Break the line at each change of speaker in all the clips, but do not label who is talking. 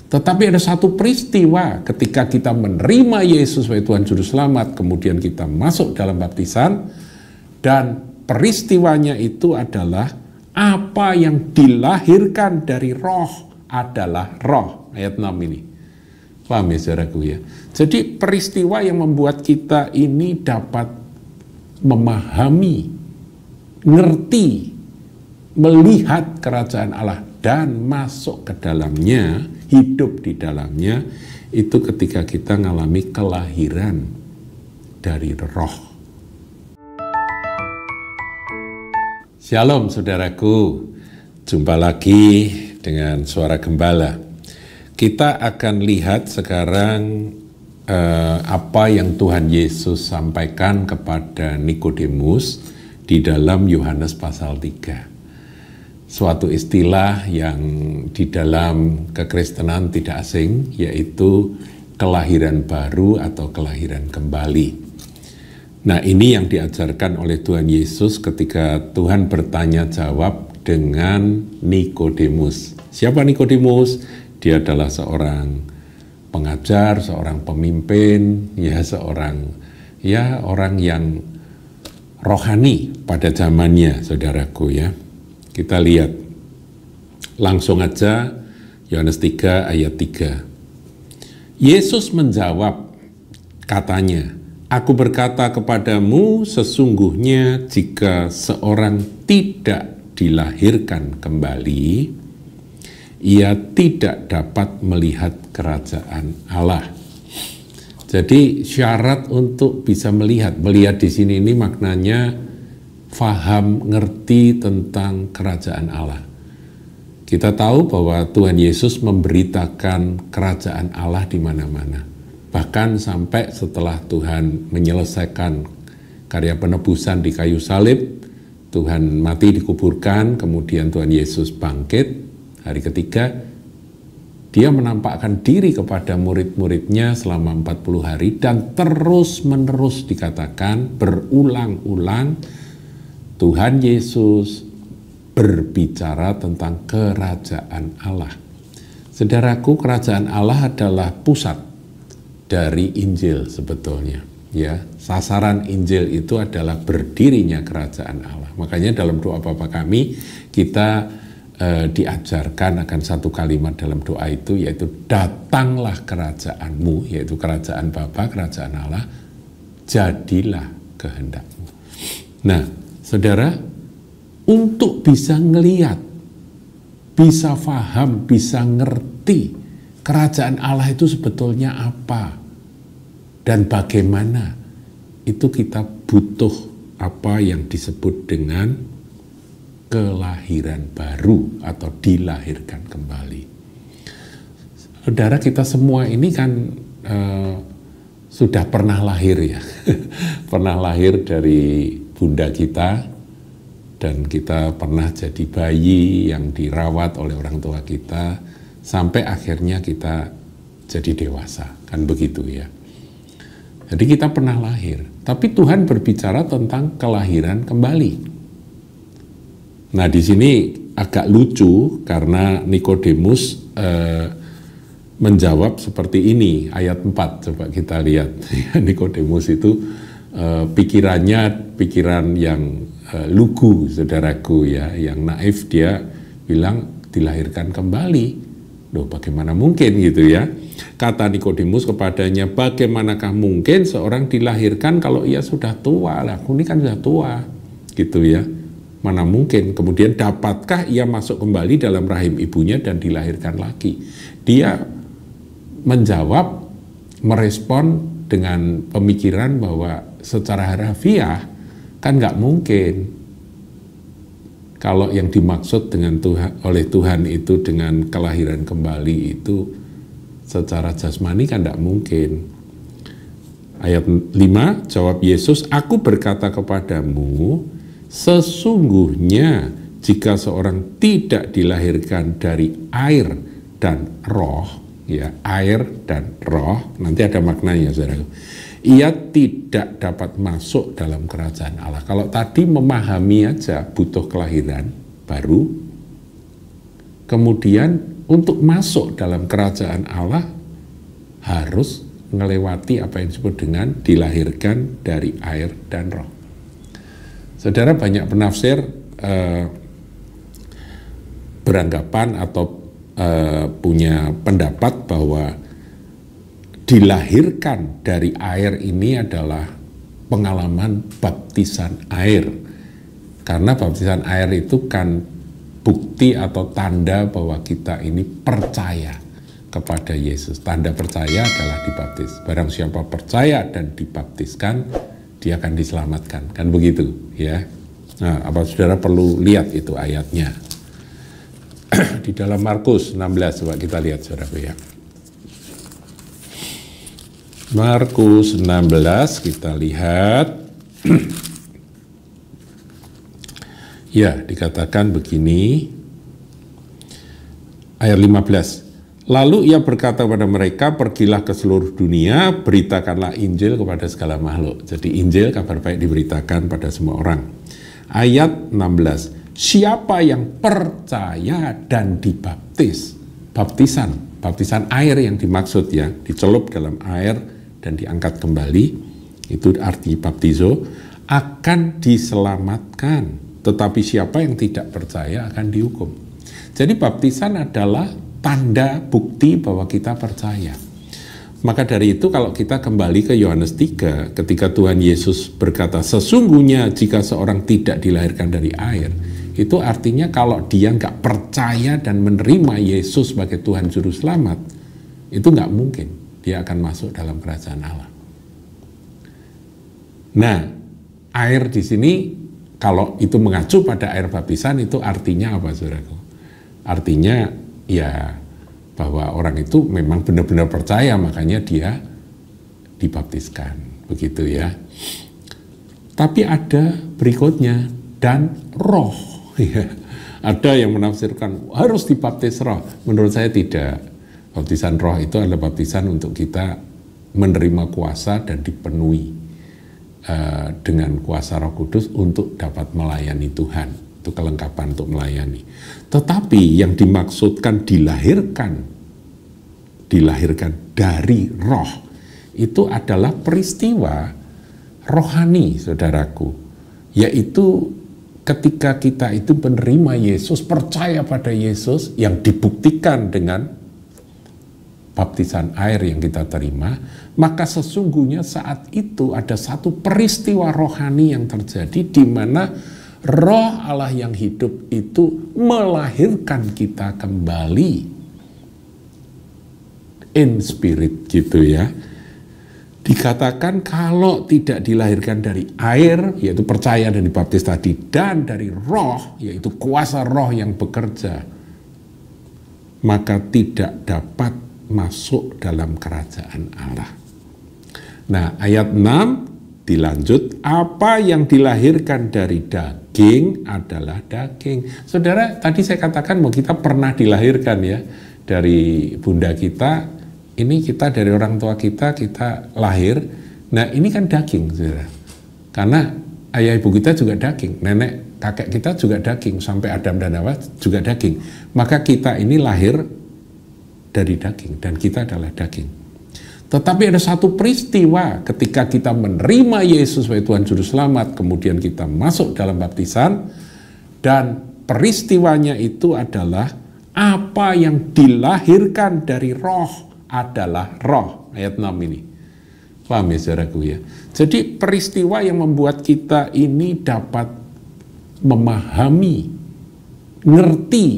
Tetapi ada satu peristiwa ketika kita menerima Yesus sebagai Tuhan Juru Selamat, kemudian kita masuk dalam baptisan, dan peristiwanya itu adalah apa yang dilahirkan dari roh adalah roh. Ayat 6 ini. Paham ya saudaraku ya? Jadi peristiwa yang membuat kita ini dapat memahami, ngerti, melihat kerajaan Allah dan masuk ke dalamnya, hidup di dalamnya, itu ketika kita mengalami kelahiran dari roh. Shalom saudaraku, jumpa lagi dengan Suara Gembala. Kita akan lihat sekarang apa yang Tuhan Yesus sampaikan kepada Nikodemus di dalam Yohanes pasal 3. Suatu istilah yang di dalam kekristenan tidak asing, yaitu kelahiran baru atau kelahiran kembali. Nah, ini yang diajarkan oleh Tuhan Yesus ketika Tuhan bertanya jawab dengan Nikodemus. Siapa Nikodemus? Dia adalah seorang pengajar, seorang pemimpin, orang yang rohani pada zamannya, saudaraku ya. Kita lihat langsung aja Yohanes 3 ayat 3. Yesus menjawab, katanya, "Aku berkata kepadamu, sesungguhnya jika seorang tidak dilahirkan kembali, ia tidak dapat melihat kerajaan Allah." Jadi syarat untuk bisa melihat di sini ini maknanya faham, ngerti tentang kerajaan Allah. Kita tahu bahwa Tuhan Yesus memberitakan kerajaan Allah di mana-mana. Bahkan sampai setelah Tuhan menyelesaikan karya penebusan di kayu salib, Tuhan mati dikuburkan, kemudian Tuhan Yesus bangkit hari ketiga, dia menampakkan diri kepada murid-muridnya selama 40 hari dan terus-menerus dikatakan berulang-ulang Tuhan Yesus berbicara tentang kerajaan Allah. Saudaraku, kerajaan Allah adalah pusat dari Injil sebetulnya. Ya, sasaran Injil itu adalah berdirinya kerajaan Allah. Makanya dalam doa Bapa kami kita diajarkan akan satu kalimat dalam doa itu, yaitu datanglah kerajaanmu, yaitu kerajaan Bapa, kerajaan Allah, jadilah kehendakmu. Nah, saudara, untuk bisa ngelihat, bisa faham, bisa ngerti kerajaan Allah itu sebetulnya apa dan bagaimana, itu kita butuh apa yang disebut dengan kelahiran baru atau dilahirkan kembali. Saudara, kita semua ini kan sudah pernah lahir ya, pernah lahir dari bunda kita, dan kita pernah jadi bayi yang dirawat oleh orang tua kita sampai akhirnya kita jadi dewasa, kan begitu ya. Jadi kita pernah lahir, tapi Tuhan berbicara tentang kelahiran kembali. Nah, di sini agak lucu karena Nikodemus menjawab seperti ini, ayat 4, coba kita lihat. Nikodemus itu pikiran yang lugu, saudaraku ya, yang naif. Dia bilang dilahirkan kembali. Loh, bagaimana mungkin gitu ya? Kata Nikodemus kepadanya, bagaimanakah mungkin seorang dilahirkan kalau ia sudah tua? Lah, aku ini kan sudah tua, gitu ya. Mana mungkin? Kemudian dapatkah ia masuk kembali dalam rahim ibunya dan dilahirkan lagi? Dia menjawab, merespon dengan pemikiran bahwa secara harafiah kan nggak mungkin. Kalau yang dimaksud dengan oleh Tuhan itu dengan kelahiran kembali itu secara jasmani kan nggak mungkin. Ayat 5, jawab Yesus, "Aku berkata kepadamu, sesungguhnya jika seorang tidak dilahirkan dari air dan roh," ya, air dan roh, nanti ada maknanya, saudara, ia tidak dapat masuk dalam kerajaan Allah. Kalau tadi memahami aja butuh kelahiran baru, kemudian untuk masuk dalam kerajaan Allah harus melewati apa yang disebut dengan dilahirkan dari air dan roh. Saudara, banyak penafsir beranggapan atau punya pendapat bahwa dilahirkan dari air ini adalah pengalaman baptisan air. Karena baptisan air itu kan bukti atau tanda bahwa kita ini percaya kepada Yesus. Tanda percaya adalah dibaptis. Barang siapa percaya dan dibaptiskan, dia akan diselamatkan. Kan begitu, ya. Nah, apa saudara perlu lihat itu ayatnya. Di dalam Markus 16, coba kita lihat saudaraku ya. Markus 16 kita lihat. Ya, dikatakan begini. Ayat 15. Lalu ia berkata kepada mereka, pergilah ke seluruh dunia, beritakanlah Injil kepada segala makhluk. Jadi Injil, kabar baik diberitakan pada semua orang. Ayat 16. Siapa yang percaya dan dibaptis, baptisan air yang dimaksud ya, dicelup dalam air dan diangkat kembali, itu arti baptizo, akan diselamatkan. Tetapi siapa yang tidak percaya akan dihukum. Jadi baptisan adalah tanda bukti bahwa kita percaya. Maka dari itu kalau kita kembali ke Yohanes 3, ketika Tuhan Yesus berkata, sesungguhnya jika seorang tidak dilahirkan dari air, itu artinya kalau dia nggak percaya dan menerima Yesus sebagai Tuhan Juru Selamat, itu nggak mungkin dia akan masuk dalam kerajaan Allah. Nah, air di sini kalau itu mengacu pada air baptisan itu artinya apa, saudaraku? Artinya ya bahwa orang itu memang benar-benar percaya, makanya dia dibaptiskan, begitu ya. Tapi ada berikutnya, dan roh. Ya, ada yang menafsirkan harus dibaptis roh. Menurut saya tidak. Baptisan roh itu adalah baptisan untuk kita menerima kuasa dan dipenuhi dengan kuasa Roh Kudus untuk dapat melayani Tuhan. Itu kelengkapan untuk melayani. Tetapi yang dimaksudkan dilahirkan dari roh, itu adalah peristiwa rohani, saudaraku, yaitu ketika kita itu menerima Yesus, percaya pada Yesus, yang dibuktikan dengan baptisan air yang kita terima, maka sesungguhnya saat itu ada satu peristiwa rohani yang terjadi di mana roh Allah yang hidup itu melahirkan kita kembali in spirit, gitu ya. Dikatakan kalau tidak dilahirkan dari air, yaitu percaya dan dibaptis tadi, dan dari roh, yaitu kuasa roh yang bekerja, maka tidak dapat masuk dalam kerajaan Allah. Nah, ayat 6 dilanjut, apa yang dilahirkan dari daging adalah daging. Saudara, tadi saya katakan bahwa kita pernah dilahirkan ya, dari bunda kita. Ini kita dari orang tua kita lahir. Nah, ini kan daging, saudara. Karena ayah ibu kita juga daging, nenek kakek kita juga daging, sampai Adam dan Hawa juga daging. Maka kita ini lahir dari daging, dan kita adalah daging. Tetapi ada satu peristiwa ketika kita menerima Yesus sebagai Tuhan Juru Selamat, kemudian kita masuk dalam baptisan, dan peristiwanya itu adalah apa yang dilahirkan dari roh adalah roh. Ayat 6 ini. Paham ya, saudaraku ya? Jadi peristiwa yang membuat kita ini dapat memahami, ngerti,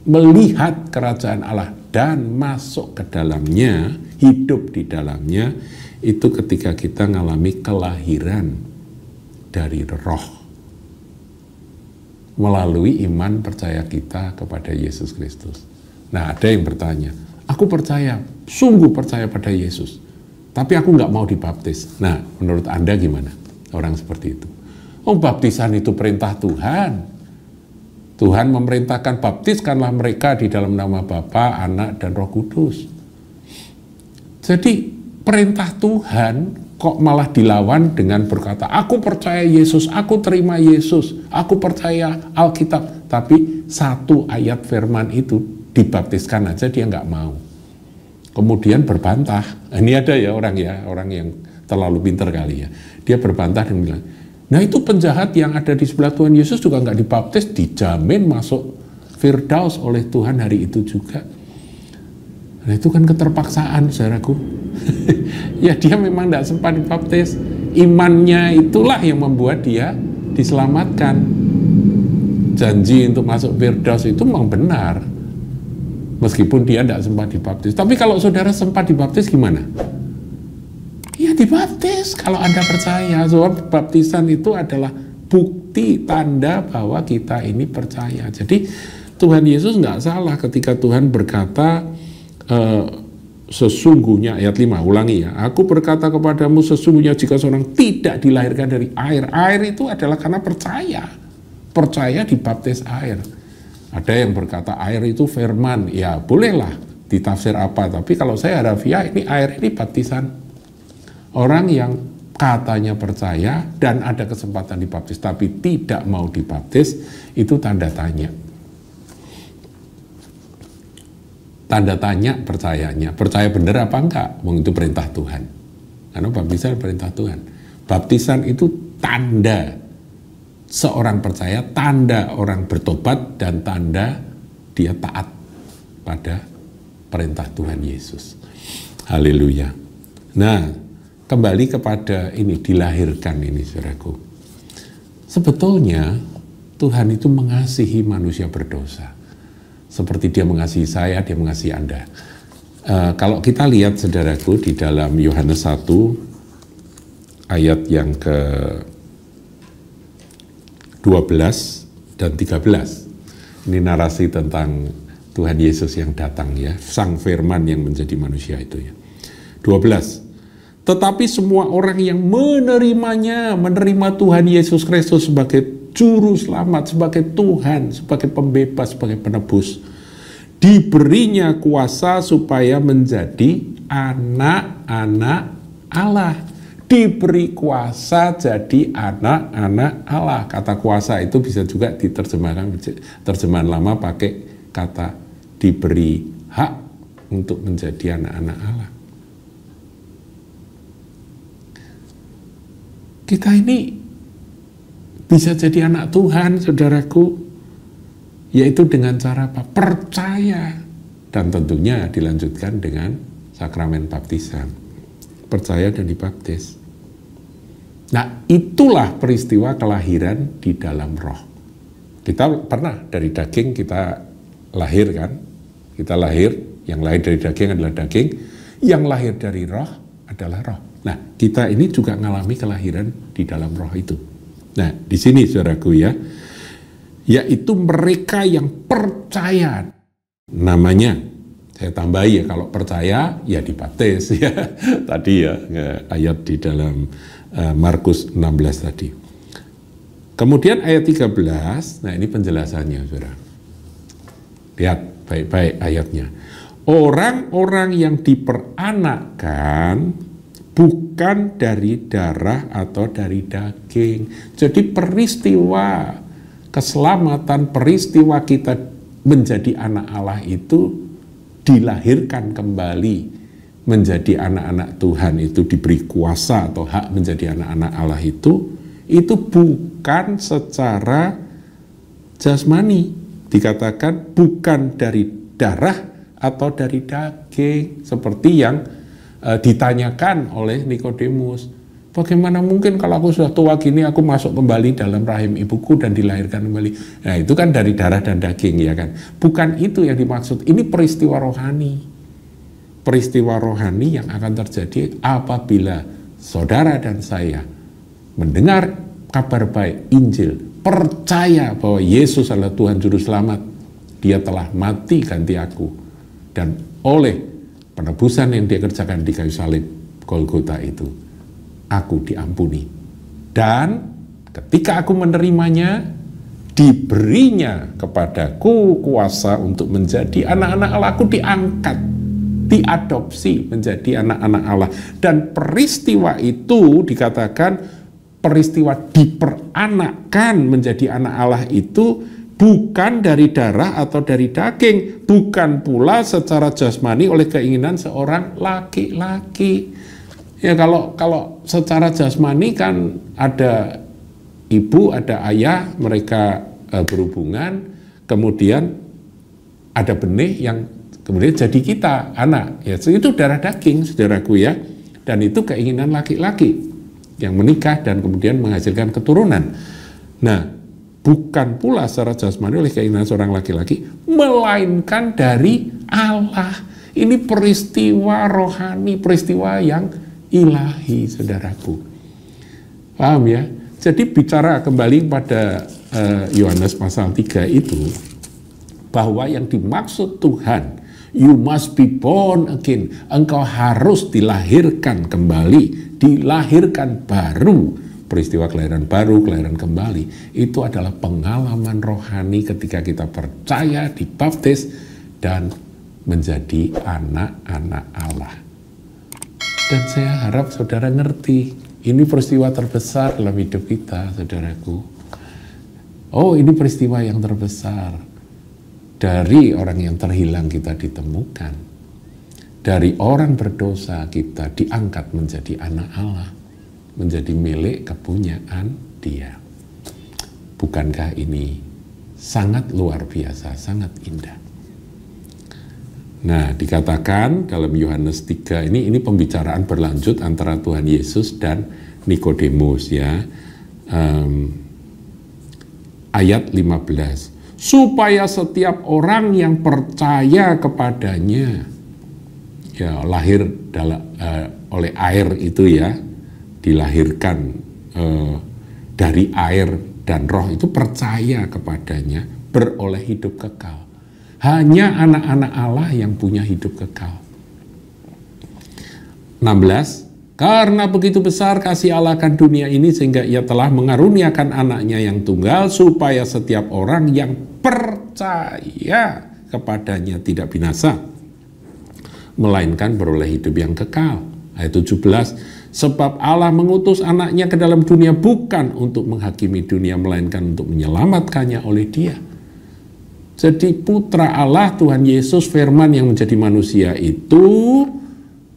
melihat kerajaan Allah dan masuk ke dalamnya, hidup di dalamnya, itu ketika kita mengalami kelahiran dari roh melalui iman percaya kita kepada Yesus Kristus. Nah, ada yang bertanya, aku percaya, sungguh percaya pada Yesus, tapi aku nggak mau dibaptis. Nah, menurut Anda gimana orang seperti itu? Oh, baptisan itu perintah Tuhan. Tuhan memerintahkan, baptiskanlah mereka di dalam nama Bapa, Anak, dan Roh Kudus. Jadi perintah Tuhan kok malah dilawan dengan berkata, aku percaya Yesus, aku terima Yesus, aku percaya Alkitab. Tapi satu ayat firman itu dibaptiskan aja dia nggak mau. Kemudian berbantah. Ini ada ya orang yang terlalu pintar kali ya. Dia berbantah dan bilang, nah itu penjahat yang ada di sebelah Tuhan Yesus juga nggak dibaptis, dijamin masuk Firdaus oleh Tuhan hari itu juga. Nah itu kan keterpaksaan, saudaraku. Ya dia memang tidak sempat dibaptis. Imannya itulah yang membuat dia diselamatkan. Janji untuk masuk Firdaus itu memang benar, meskipun dia tidak sempat dibaptis. Tapi kalau saudara sempat dibaptis gimana? Ya dibaptis kalau Anda percaya. Sebab baptisan itu adalah bukti tanda bahwa kita ini percaya. Jadi Tuhan Yesus nggak salah ketika Tuhan berkata, sesungguhnya, ayat 5, ulangi ya, aku berkata kepadamu sesungguhnya jika seorang tidak dilahirkan dari air itu adalah karena percaya dibaptis air. Ada yang berkata air itu firman, ya bolehlah ditafsir apa, tapi kalau saya harafiah ini air ini baptisan. Orang yang katanya percaya dan ada kesempatan dibaptis tapi tidak mau dibaptis, itu tanda tanya. Tanda tanya percayanya, percaya benar apa enggak? Itu perintah Tuhan. Karena baptisan perintah Tuhan. Baptisan itu tanda seorang percaya, tanda orang bertobat, dan tanda dia taat pada perintah Tuhan Yesus. Haleluya. Nah, kembali kepada ini, dilahirkan ini, saudaraku. Sebetulnya Tuhan itu mengasihi manusia berdosa. Seperti dia mengasihi saya, dia mengasihi Anda. Kalau kita lihat, saudaraku, di dalam Yohanes 1 ayat yang ke 12 dan 13. Ini narasi tentang Tuhan Yesus yang datang ya, Sang Firman yang menjadi manusia itu ya. 12. Tetapi semua orang yang menerima Tuhan Yesus Kristus sebagai juru selamat, sebagai Tuhan, sebagai pembebas, sebagai penebus, diberinya kuasa supaya menjadi anak-anak Allah. Diberi kuasa jadi anak-anak Allah. Kata kuasa itu bisa juga diterjemahkan, terjemahan lama pakai kata diberi hak untuk menjadi anak-anak Allah. Kita ini bisa jadi anak Tuhan, saudaraku, yaitu dengan cara apa? Percaya. Dan tentunya dilanjutkan dengan sakramen baptisan. Percaya dan dibaptis. Nah, itulah peristiwa kelahiran di dalam roh. Kita pernah dari daging kita lahir kan? Kita lahir, yang lahir dari daging adalah daging, yang lahir dari roh adalah roh. Nah, kita ini juga mengalami kelahiran di dalam roh itu. Nah, di sini saudaraku ya, yaitu mereka yang percaya. Namanya, saya tambahi ya, kalau percaya ya dibaptis ya. Tadi ya ayat di dalam Markus 16 tadi. Kemudian ayat 13, nah ini penjelasannya saudara. Lihat baik-baik ayatnya. Orang-orang yang diperanakkan bukan dari darah atau dari daging. Jadi peristiwa keselamatan, peristiwa kita menjadi anak Allah itu dilahirkan kembali menjadi anak-anak Tuhan, itu diberi kuasa atau hak menjadi anak-anak Allah itu bukan secara jasmani, dikatakan bukan dari darah atau dari daging, seperti yang ditanyakan oleh Nikodemus. Bagaimana mungkin kalau aku sudah tua gini aku masuk kembali dalam rahim ibuku dan dilahirkan kembali? Nah itu kan dari darah dan daging ya kan. Bukan itu yang dimaksud. Ini peristiwa rohani. Peristiwa rohani yang akan terjadi apabila saudara dan saya mendengar kabar baik Injil, percaya bahwa Yesus adalah Tuhan Juru Selamat. Dia telah mati ganti aku. Dan oleh penebusan yang dia kerjakan di kayu salib Golgota itu, aku diampuni. Dan ketika aku menerimanya, diberinya kepadaku kuasa untuk menjadi anak-anak Allah. Aku diangkat, diadopsi menjadi anak-anak Allah. Dan peristiwa itu dikatakan peristiwa diperanakkan menjadi anak Allah itu bukan dari darah atau dari daging, bukan pula secara jasmani oleh keinginan seorang laki-laki. Ya kalau secara jasmani kan ada ibu, ada ayah, mereka berhubungan, kemudian ada benih yang kemudian jadi kita, anak. Ya, itu darah daging, saudaraku ya. Dan itu keinginan laki-laki yang menikah dan kemudian menghasilkan keturunan. Nah, bukan pula secara jasmani oleh keinginan seorang laki-laki, melainkan dari Allah. Ini peristiwa rohani, peristiwa yang ilahi, saudaraku. Paham ya? Jadi bicara kembali pada Yohanes pasal 3 itu, bahwa yang dimaksud Tuhan, you must be born again. Engkau harus dilahirkan kembali, dilahirkan baru. Peristiwa kelahiran baru, kelahiran kembali, itu adalah pengalaman rohani ketika kita percaya, dibaptis, dan menjadi anak-anak Allah. Dan saya harap saudara ngerti, ini peristiwa terbesar dalam hidup kita, saudaraku. Oh, ini peristiwa yang terbesar. Dari orang yang terhilang kita ditemukan. Dari orang berdosa kita diangkat menjadi anak Allah. Menjadi milik kepunyaan Dia. Bukankah ini sangat luar biasa, sangat indah? Nah, dikatakan dalam Yohanes 3 ini pembicaraan berlanjut antara Tuhan Yesus dan Nikodemus ya. Ayat 15. Supaya setiap orang yang percaya kepadanya, ya lahir oleh air itu ya, dilahirkan dari air dan roh itu, percaya kepadanya, beroleh hidup kekal. Hanya anak-anak Allah yang punya hidup kekal. 16. Karena begitu besar kasih Allah akan dunia ini sehingga Ia telah mengaruniakan anaknya yang tunggal, supaya setiap orang yang percaya kepadanya tidak binasa, melainkan beroleh hidup yang kekal. Ayat 17. Sebab Allah mengutus anaknya ke dalam dunia bukan untuk menghakimi dunia, melainkan untuk menyelamatkannya oleh Dia. Jadi putra Allah, Tuhan Yesus, firman yang menjadi manusia itu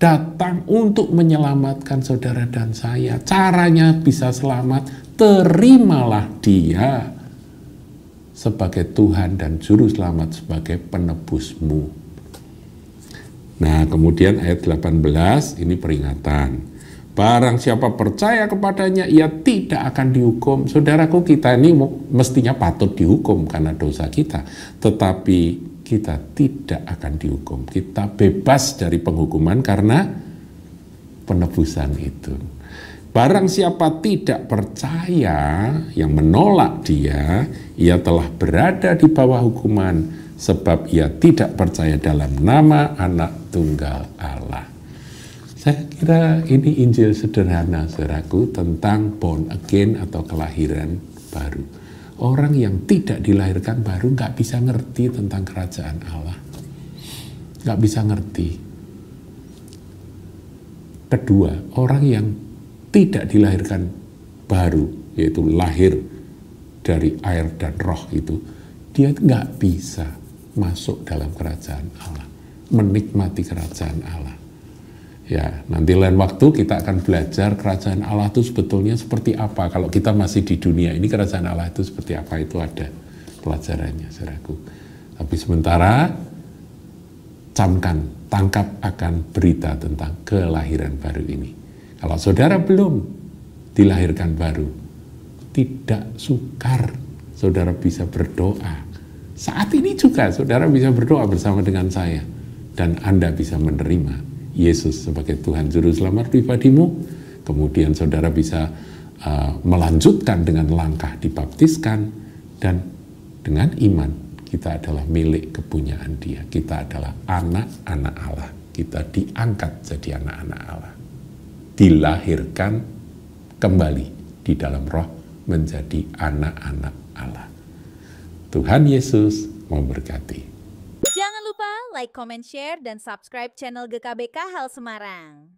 datang untuk menyelamatkan saudara dan saya. Caranya bisa selamat, terimalah Dia sebagai Tuhan dan Juru Selamat, sebagai penebusmu. Nah, kemudian ayat 18 ini peringatan. Barang siapa percaya kepadanya, ia tidak akan dihukum. Saudaraku, kita ini mestinya patut dihukum karena dosa kita. Tetapi kita tidak akan dihukum. Kita bebas dari penghukuman karena penebusan itu. Barang siapa tidak percaya, yang menolak Dia, ia telah berada di bawah hukuman, sebab ia tidak percaya dalam nama Anak Tunggal Allah. Saya kira ini Injil sederhana, saudaraku, tentang born again atau kelahiran baru. Orang yang tidak dilahirkan baru nggak bisa ngerti tentang kerajaan Allah. Nggak bisa ngerti. Kedua, orang yang tidak dilahirkan baru, yaitu lahir dari air dan roh itu, dia nggak bisa masuk dalam kerajaan Allah, menikmati kerajaan Allah. Ya, nanti lain waktu kita akan belajar kerajaan Allah itu sebetulnya seperti apa. Kalau kita masih di dunia ini, kerajaan Allah itu seperti apa, itu ada pelajarannya, saudaraku. Tapi sementara, tangkap akan berita tentang kelahiran baru ini. Kalau saudara belum dilahirkan baru, tidak sukar, saudara bisa berdoa. Saat ini juga saudara bisa berdoa bersama dengan saya, dan Anda bisa menerima Yesus sebagai Tuhan Juru Selamat pribadimu. Kemudian saudara bisa melanjutkan dengan langkah dibaptiskan, dan dengan iman kita adalah milik kepunyaan Dia. Kita adalah anak-anak Allah. Kita diangkat jadi anak-anak Allah. Dilahirkan kembali di dalam roh menjadi anak-anak Allah. Tuhan Yesus memberkati.
Jangan lupa like, comment, share, dan subscribe channel GKBK Hal Semarang.